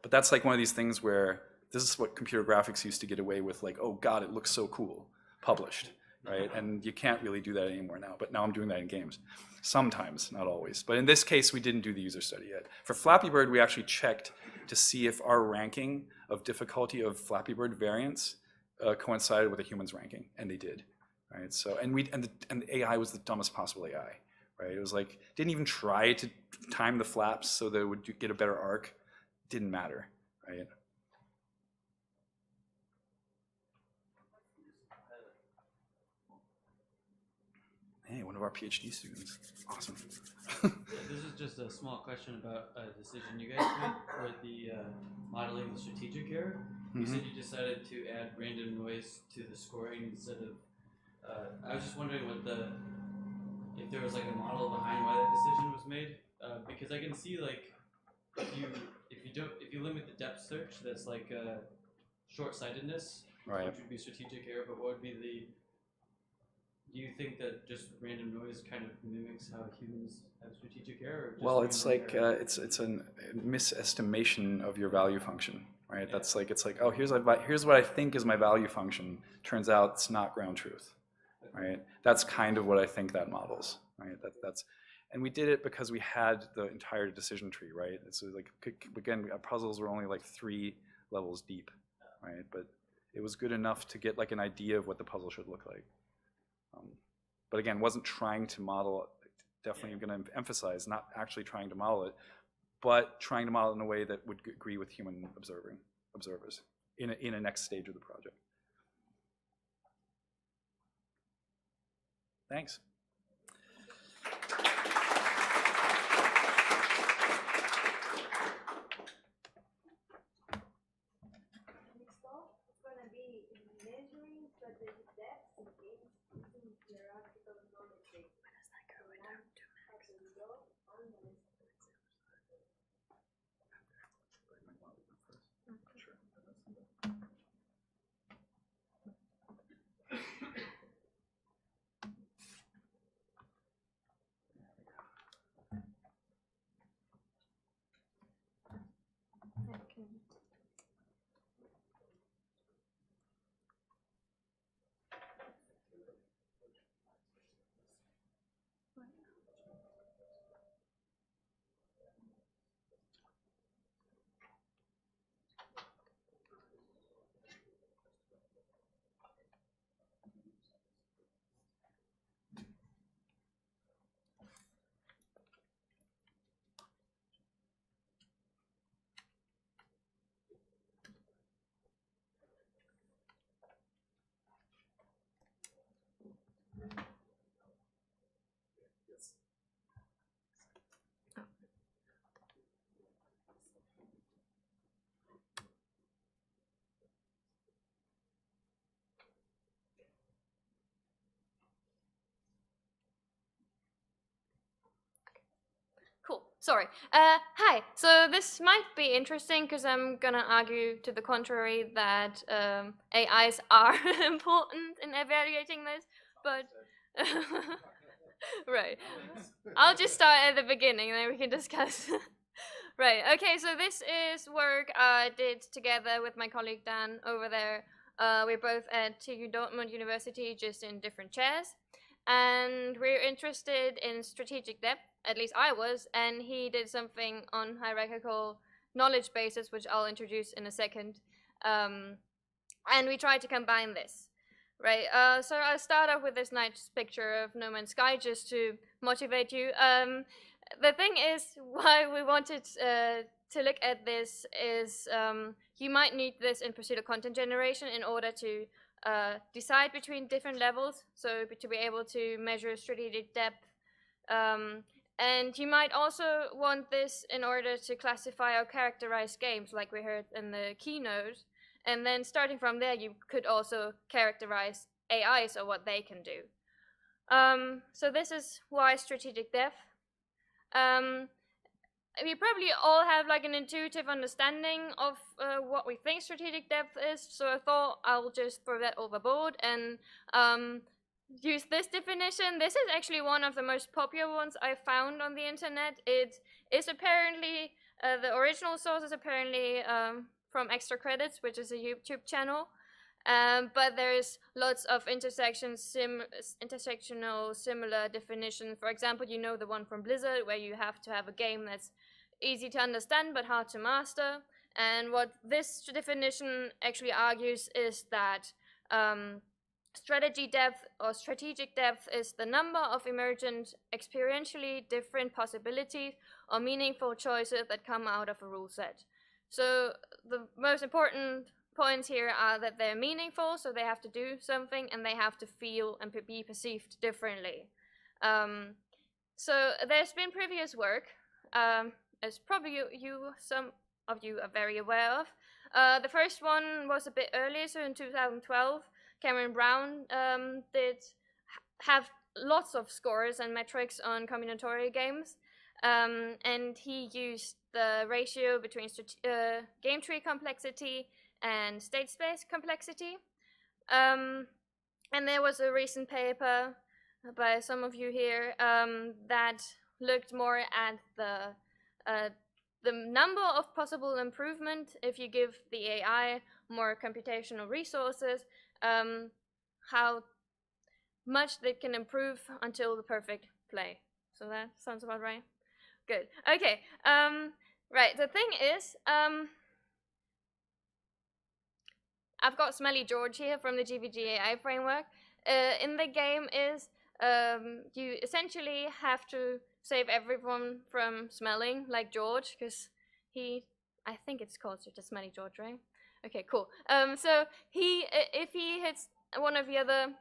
that's like one of these things where this is what computer graphics used to get away with, like, oh God, it looks so cool, published, right? And you can't really do that anymore now, but now I'm doing that in games. Sometimes, not always. But in this case, we didn't do the user study yet. For Flappy Bird, we actually checked to see if our ranking of difficulty of Flappy Bird variants coincided with a human's ranking, and they did, right? So and the AI was the dumbest possible AI, right? It was like didn't even try to time the flaps so that it would get a better arc. Didn't matter, right? Hey, one of our PhD students. Awesome. Yeah, this is just a small question about a decision you guys made for the modeling the strategic error. You said you decided to add random noise to the scoring instead of. I was just wondering if there was like a model behind why that decision was made, because I can see like if you limit the depth search, that's like short-sightedness, Right. which would be strategic error. But what would be the? Do you think that just random noise kind of mimics how humans have strategic error? Or just Well, it's random like error? it's a misestimation of your value function, right? Yeah. That's like it's like, oh, here's what I think is my value function. Turns out it's not ground truth, right? That's kind of what I think that models, right? That's and we did it because we had the entire decision tree, right? So like again, puzzles were only like 3 levels deep, right? But it was good enough to get like an idea of what the puzzle should look like. But again, wasn't trying to model, definitely going to emphasize, not actually trying to model it, but trying to model it in a way that would agree with human observers in a next stage of the project. Thanks. Next talk is going to be measuring strategic depth in games using hierarchical knowledge base. When does that go? I don't do Cool. Sorry. Hi. So this might be interesting because I'm gonna argue to the contrary that AIs are important in evaluating this, but right. I'll just start at the beginning, then we can discuss. Right. Okay. So this is work I did together with my colleague Dan over there. We're both at TU Dortmund University, just in different chairs, and we're interested in strategic depth. At least I was, and he did something on hierarchical knowledge bases, which I'll introduce in a second. And we tried to combine this, right? So I'll start off with this nice picture of No Man's Sky just to motivate you. The thing is, why we wanted to look at this is you might need this in pursuit of content generation in order to decide between different levels, so to be able to measure strategic depth. And you might also want this in order to classify or characterize games, like we heard in the keynote. And then starting from there, you could also characterize AIs or what they can do. So this is why strategic depth. We probably all have like an intuitive understanding of what we think strategic depth is. So I thought I'll just throw that overboard and use this definition. This is actually one of the most popular ones I found on the internet. It is apparently, the original source is apparently from Extra Credits, which is a YouTube channel. But there's lots of intersectional similar definitions. For example, you know the one from Blizzard, where you have to have a game that's easy to understand but hard to master. And what this definition actually argues is that Strategy depth or strategic depth is the number of emergent, experientially different possibilities or meaningful choices that come out of a rule set. So the most important points here are that they're meaningful, so they have to do something, and they have to feel and be perceived differently. So there's been previous work, as probably some of you are very aware of. The first one was a bit earlier, so in 2012, Cameron Brown did have lots of scores and metrics on combinatorial games, and he used the ratio between game tree complexity and state space complexity. And there was a recent paper by some of you here that looked more at the number of possible improvement if you give the AI more computational resources, how much they can improve until the perfect play. So that sounds about right. Good. Okay. Right. The thing is, I've got Smelly George here from the GVG AI framework. In the game is you essentially have to save everyone from smelling like George, because I think it's called just Smelly George, right? Okay, cool. So if he hits one of the other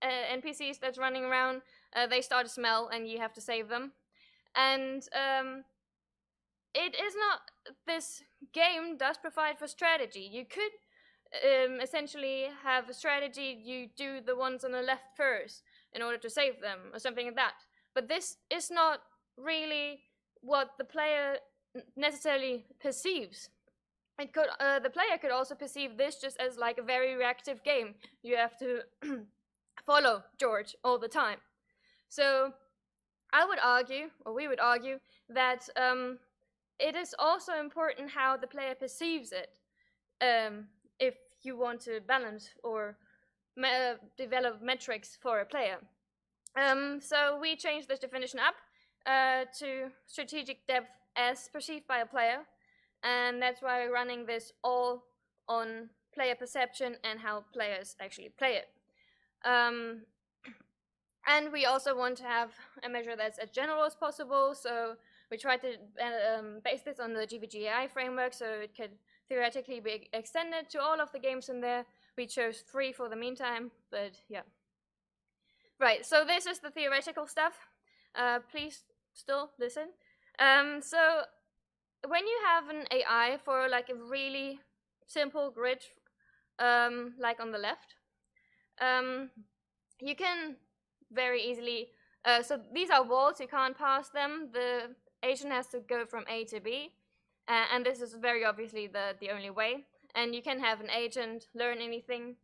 NPCs that's running around, they start to smell, and you have to save them. And it is not. This game does provide for strategy. You could essentially have a strategy. You do the ones on the left first in order to save them, or something like that. But this is not really what the player necessarily perceives. It could the player could also perceive this just as like a very reactive game. You have to follow George all the time. So I would argue, or we would argue, that it is also important how the player perceives it, if you want to balance or develop metrics for a player. So we changed this definition up to strategic depth as perceived by a player, and that's why we're running this all on player perception and how players actually play it. And we also want to have a measure that's as general as possible, so we try to base this on the GVG AI framework, so it could theoretically be extended to all of the games in there. We chose 3 for the meantime, but yeah. Right, so this is the theoretical stuff. Please still listen. So when you have an AI for like a really simple grid, like on the left, you can very easily, so these are walls, you can't pass them. The agent has to go from A to B, and this is very obviously the only way. And you can have an agent learn anything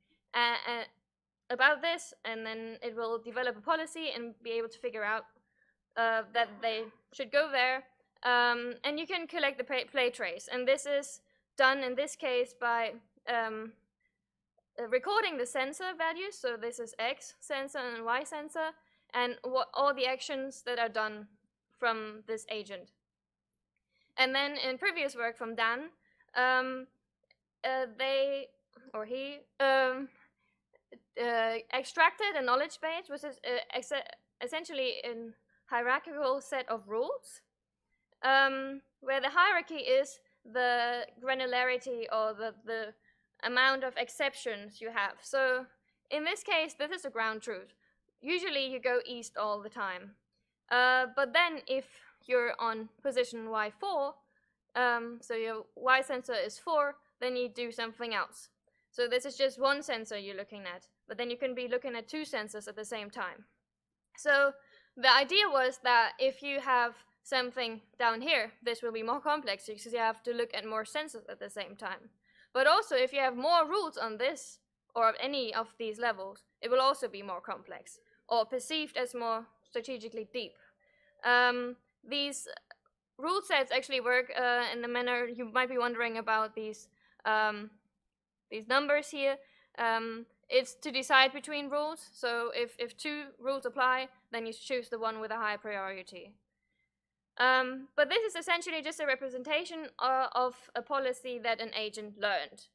about this, and then it will develop a policy and be able to figure out that they should go there. And you can collect the play trace, and this is done in this case by recording the sensor values. So this is X sensor and Y sensor, and all the actions that are done from this agent. And then in previous work from Dan, they or he extracted a knowledge base, which is essentially a hierarchical set of rules, where the hierarchy is the granularity or the amount of exceptions you have. So in this case, this is a ground truth. Usually you go east all the time. But then if you're on position Y4, so your Y sensor is 4, then you do something else. So this is just one sensor you're looking at, but then you can be looking at 2 sensors at the same time. So the idea was that if you have something down here, this will be more complex because you have to look at more sensors at the same time. But also if you have more rules on this or any of these levels, it will also be more complex or perceived as more strategically deep. These rule sets actually work in the manner you might be wondering about these numbers here. It's to decide between rules. So if 2 rules apply, then you choose the one with a high priority. But this is essentially just a representation of a policy that an agent learned.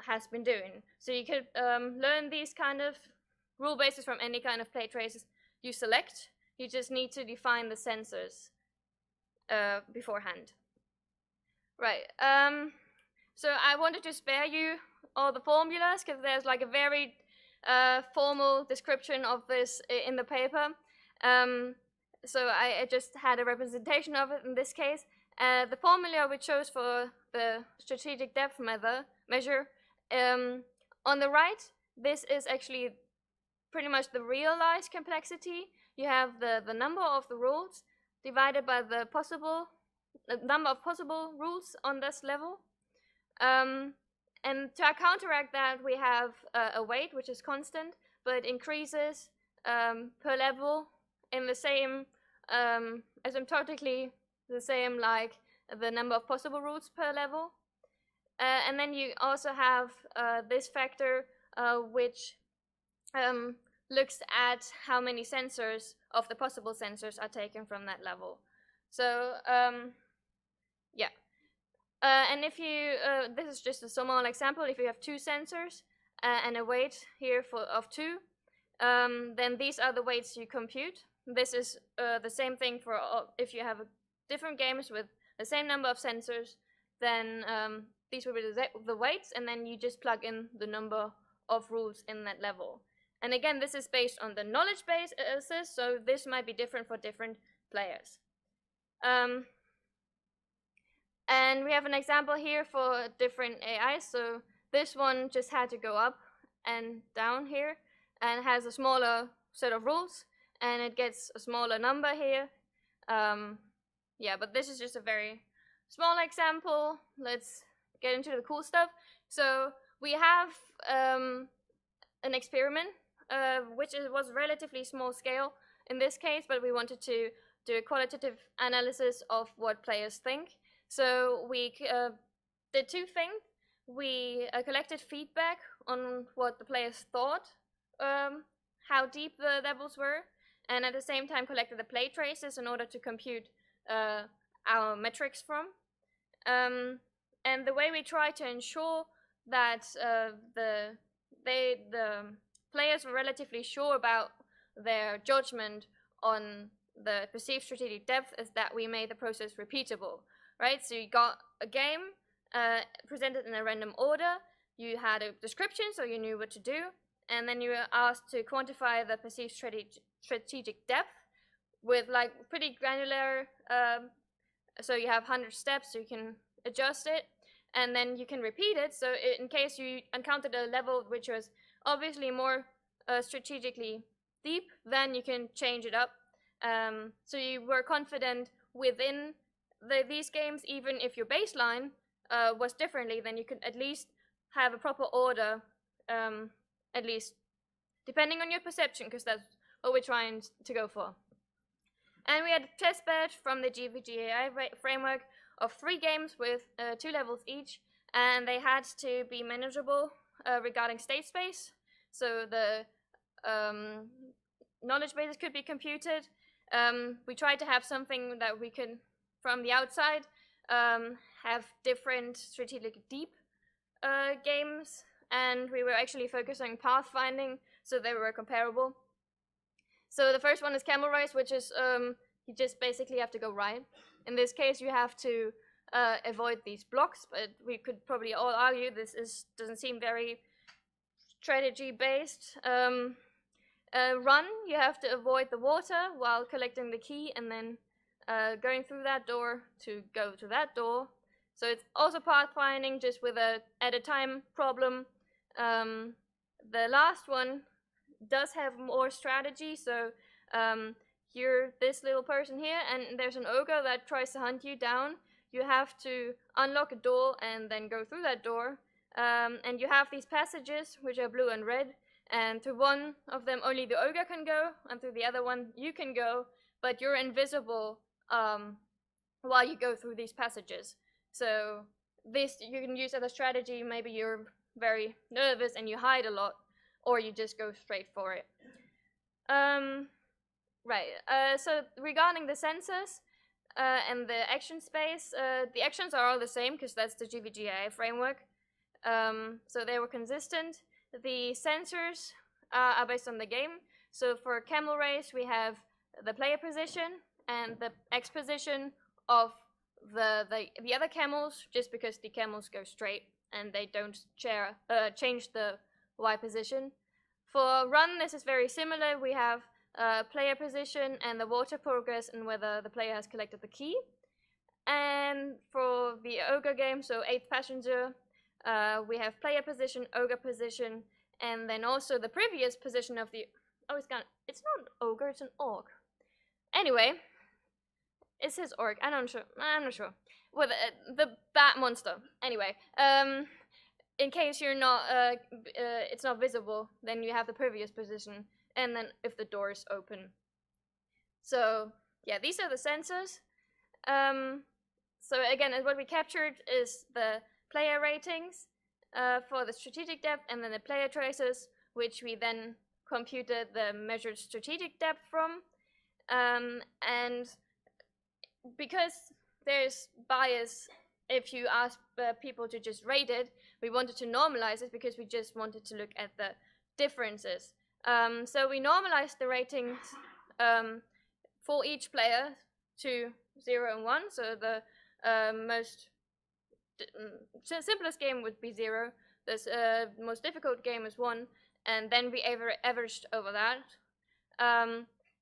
has been doing. So you could learn these kind of rule bases from any kind of play traces you select. You just need to define the sensors beforehand. Right. So I wanted to spare you all the formulas because there's like a very formal description of this in the paper. So I just had a representation of it in this case. The formula we chose for the strategic depth measure, on the right, this is actually pretty much the realized complexity. You have the number of the rules divided by the number of possible rules on this level. And to counteract that, we have a weight which is constant, but increases per level in the same, asymptotically the same like the number of possible rules per level. And then you also have this factor which looks at how many sensors of the possible sensors are taken from that level. So yeah. And if you, this is just a small example, if you have 2 sensors and a weight here of 2, then these are the weights you compute. This is the same thing for if you have different games with the same number of sensors, then these will be the weights, and then you just plug in the number of rules in that level. And again, this is based on the knowledge basis, so this might be different for different players. And we have an example here for different AIs. So this one just had to go up and down here and has a smaller set of rules, and it gets a smaller number here. Yeah, but this is just a very small example. Let's get into the cool stuff. So we have an experiment, which was relatively small scale in this case, but we wanted to do a qualitative analysis of what players think. So we did 2 things. We collected feedback on what the players thought, how deep the levels were, and at the same time collected the play traces in order to compute our metrics from. And the way we try to ensure that the players were relatively sure about their judgment on the perceived strategic depth is that we made the process repeatable. Right, so you got a game presented in a random order, you had a description so you knew what to do, and then you were asked to quantify the perceived strategic depth with like pretty granular, so you have 100 steps so you can adjust it, and then you can repeat it, so in case you encountered a level which was obviously more strategically deep, then you can change it up. So you were confident within these games, even if your baseline was differently, then you could at least have a proper order, at least depending on your perception, because that's what we're trying to go for. And we had a test bed from the GVGAI framework of 3 games with 2 levels each, and they had to be manageable regarding state space. So the knowledge bases could be computed. We tried to have something that we could, from the outside, have different strategically deep games, and we were actually focusing on pathfinding, so they were comparable. So the first one is camel race, which is you just basically have to go right. In this case, you have to avoid these blocks, but we could probably all argue this doesn't seem very strategy based. Run, you have to avoid the water while collecting the key and then going through that door to go to that door. So it's also pathfinding, just with a at a time problem. The last one does have more strategy, so you're this little person here, and there's an ogre that tries to hunt you down. You have to unlock a door and then go through that door. And you have these passages, which are blue and red, and through one of them only the ogre can go, and through the other one you can go, but you're invisible while you go through these passages. So this you can use as a strategy. Maybe you're very nervous and you hide a lot, or you just go straight for it. So regarding the sensors and the action space, the actions are all the same because that's the GVGAI framework. So they were consistent. The sensors are based on the game. So for camel race, we have the player position and the X position of the other camels, just because the camels go straight and they don't change the Y position. For run, this is very similar. We have player position and the water progress and whether the player has collected the key. And for the ogre game, so 8th passenger, we have player position, ogre position, and then also the previous position of the... Oh, it's not ogre, it's an orc. Anyway, it says orc. I'm not sure. Well, the bat monster. Anyway, in case you're not, it's not visible, then you have the previous position, and then if the door is open. So yeah, these are the sensors. So again, what we captured is the player ratings for the strategic depth, and then the player traces, which we then computed the measured strategic depth from. And because there's bias if you ask people to just rate it, we wanted to normalize it because we just wanted to look at the differences. So we normalized the ratings for each player to 0 and 1. So the simplest game would be 0. The most difficult game is 1. And then we averaged over that.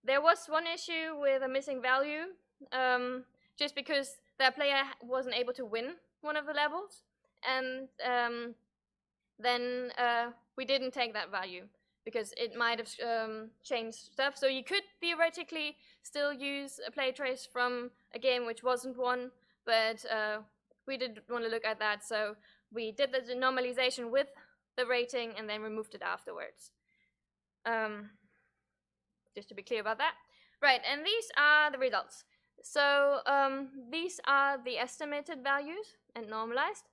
There was one issue with a missing value, just because that player wasn't able to win one of the levels. And then we didn't take that value because it might have changed stuff. So you could theoretically still use a play trace from a game which wasn't won, but we didn't want to look at that. So we did the normalization with the rating and then removed it afterwards. Just to be clear about that. Right, and these are the results. So these are the estimated values and normalized.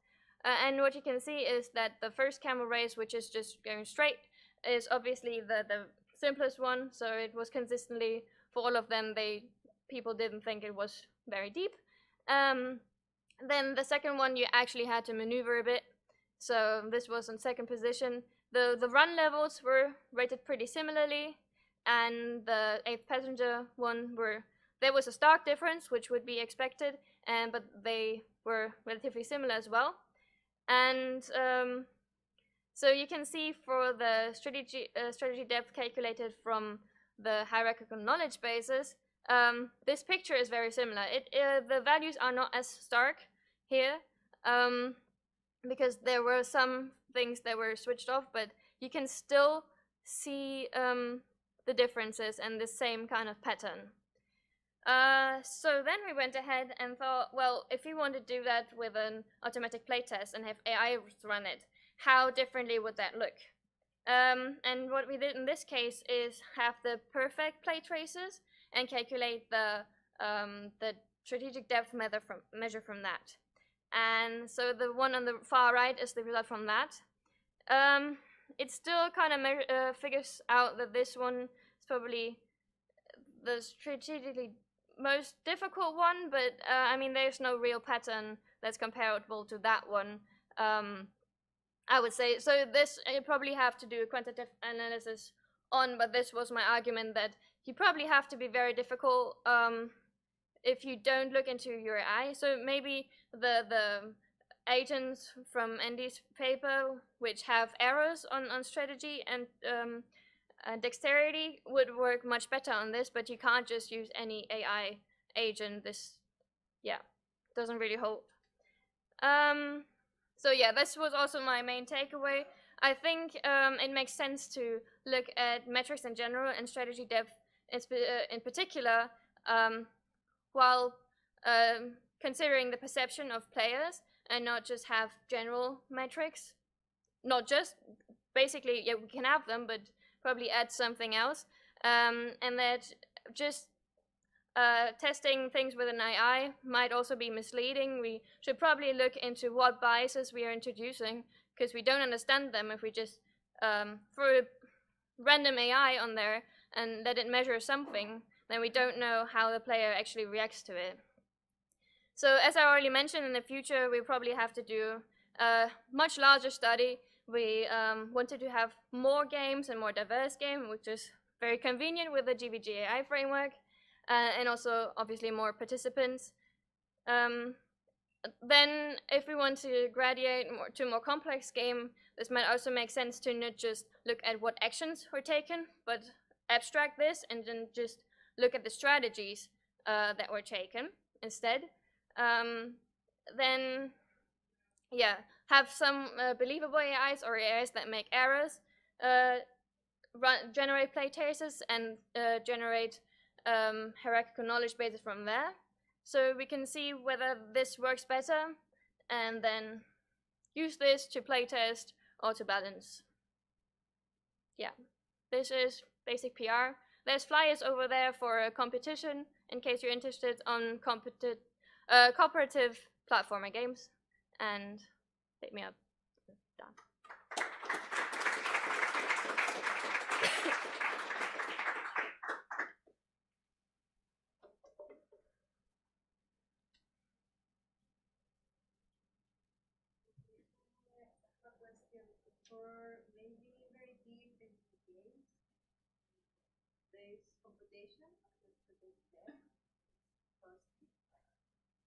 And what you can see is that the first camel race, which is just going straight, is obviously the simplest one. So it was consistently, for all of them, people didn't think it was very deep. Then the second one, you actually had to maneuver a bit. So this was in second position. The run levels were rated pretty similarly. And the 8th passenger one there was a stark difference, which would be expected, but they were relatively similar as well. And so you can see for the strategy depth calculated from the hierarchical knowledge bases, this picture is very similar. The values are not as stark here, because there were some things that were switched off, but you can still see the differences and the same kind of pattern. So then we went ahead and thought, well, if we want to do that with an automatic playtest and have AI run it, how differently would that look? And what we did in this case is have the perfect play traces and calculate the strategic depth measure from that. And so the one on the far right is the result from that. It still kind of figures out that this one is probably the strategically most difficult one, but I mean, there's no real pattern that's comparable to that one, I would say. So this, you probably have to do a quantitative analysis on, but this was my argument that you probably have to be very difficult if you don't look into your AI. So maybe the agents from Andy's paper, which have errors on strategy and dexterity, would work much better on this, but you can't just use any AI agent. This, yeah, doesn't really hold. So yeah, this was also my main takeaway. I think it makes sense to look at metrics in general and strategy depth in particular, while considering the perception of players, and not just have general metrics. Not just, basically, yeah, we can have them, but probably add something else. And that just testing things with an AI might also be misleading. We should probably look into what biases we are introducing, because we don't understand them if we just throw a random AI on there and let it measure something, then we don't know how the player actually reacts to it. So as I already mentioned, in the future we probably have to do much larger study. We wanted to have more games and more diverse games, which is very convenient with the GVGAI framework, and also obviously more participants. Then if we want to graduate to a more complex game, this might also make sense to not just look at what actions were taken, but abstract this and then just look at the strategies that were taken instead. Then, yeah, have some believable AIs or AIs that make errors, generate play traces, and generate hierarchical knowledge bases from there. So we can see whether this works better, and then use this to playtest or to balance. Yeah, this is basic PR. There's flyers over there for a competition in case you're interested on cooperative platformer games. And hit me up. Done. For maybe very deep into the games, there's computation.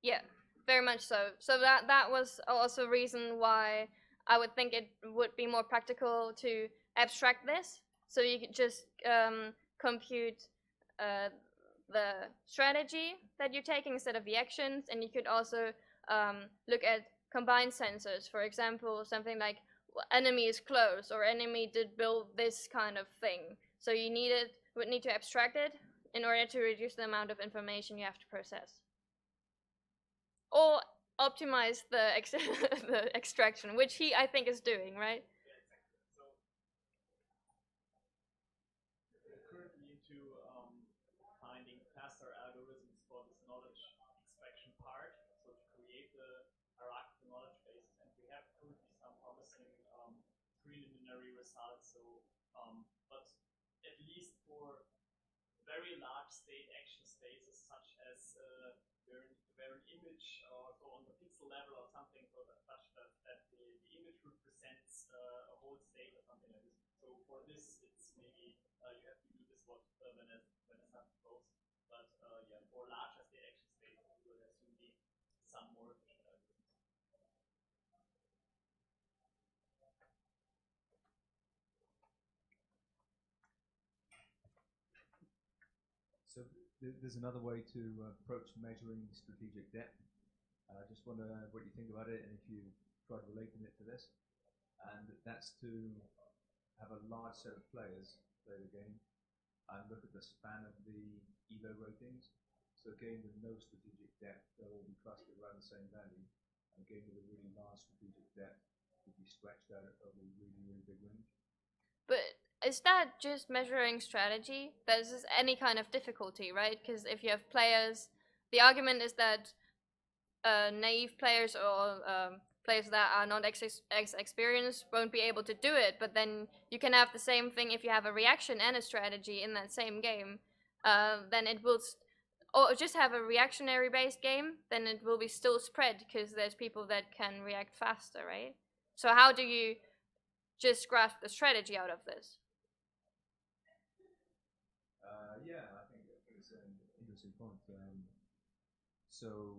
Yeah, very much so. So that was also a reason why I would think it would be more practical to abstract this. So you could just compute the strategy that you're taking instead of the actions, and you could also look at combined sensors. For example, something like enemy is close or enemy did build this kind of thing. So you would need to abstract it in order to reduce the amount of information you have to process. Or optimize the the extraction, which I think is doing, right? We're currently into finding faster algorithms for this knowledge extraction part, so to create the hierarchical knowledge bases, and we have currently some promising preliminary results. So, but at least for very large state action spaces, such as where an image or go on the pixel level or something, so such that the image represents a whole state or something like this. So for this, it's maybe you have to do this what Vanessa proposed. But yeah, for larger state action spaces, we will assume be some more efficient algorithms. So there's another way to approach measuring strategic depth. I just wonder what you think about it and if you tried relating it to this. And that's to have a large set of players play the game and look at the span of the ELO ratings. So a game with no strategic depth, they'll all be clustered around the same value. And a game with a really large strategic depth would be stretched out over a really, really big range. But is that just measuring strategy? There's just any kind of difficulty, right? Because if you have players, the argument is that naive players or players that are not experienced won't be able to do it. But then you can have the same thing if you have a reaction and a strategy in that same game. Then it will, or just have a reactionary based game, then it will be still spread because there's people that can react faster, right? So how do you just grasp the strategy out of this? Yeah, I think it's an interesting point. So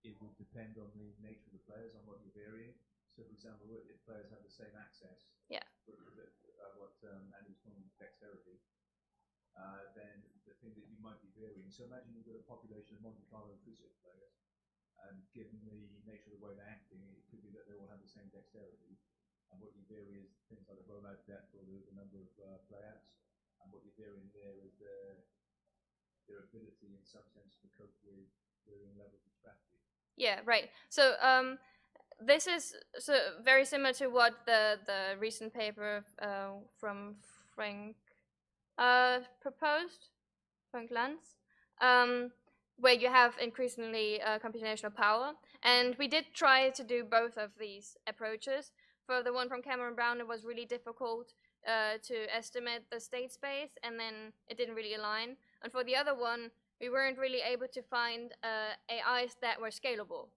it would depend on the nature of the players, on what you're varying. So, for example, if players have the same access, yeah, what Andy's calling dexterity, then the thing that you might be varying. So imagine you've got a population of Monte Carlo physics players, and given the nature of the way they're acting, it could be that they all have the same dexterity. And what you vary is things like the rollout depth or the number of playouts. And what you're varying there is their ability, in some sense, to cope with varying levels of strategy. Yeah, right. So this is very similar to what the recent paper from Frank proposed, Frank Lanz, where you have increasingly computational power. And we did try to do both of these approaches. For the one from Cameron Brown, it was really difficult to estimate the state space, and then it didn't really align. And for the other one, we weren't really able to find AIs that were scalable.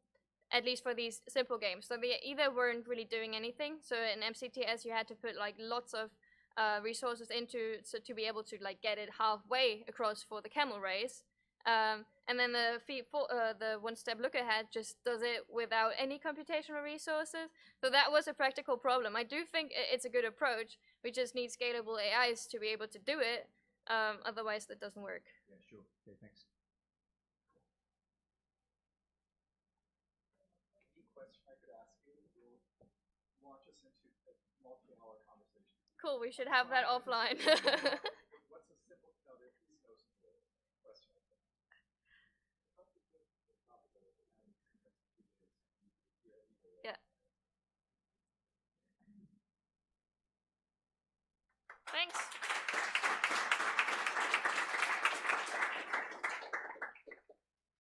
at least for these simple games. So they either weren't really doing anything. So in MCTS, you had to put like lots of resources into to be able to like get it halfway across for the camel race. And then the one step look ahead just does it without any computational resources. So that was a practical problem. I do think it's a good approach. We just need scalable AIs to be able to do it. Otherwise, that doesn't work. Yeah, sure. Okay, thanks. Any question I could ask you will launch us into a multi-hour conversation. Cool. We should have that offline. What's a simple? No, there is no simple question. Yeah. Thanks.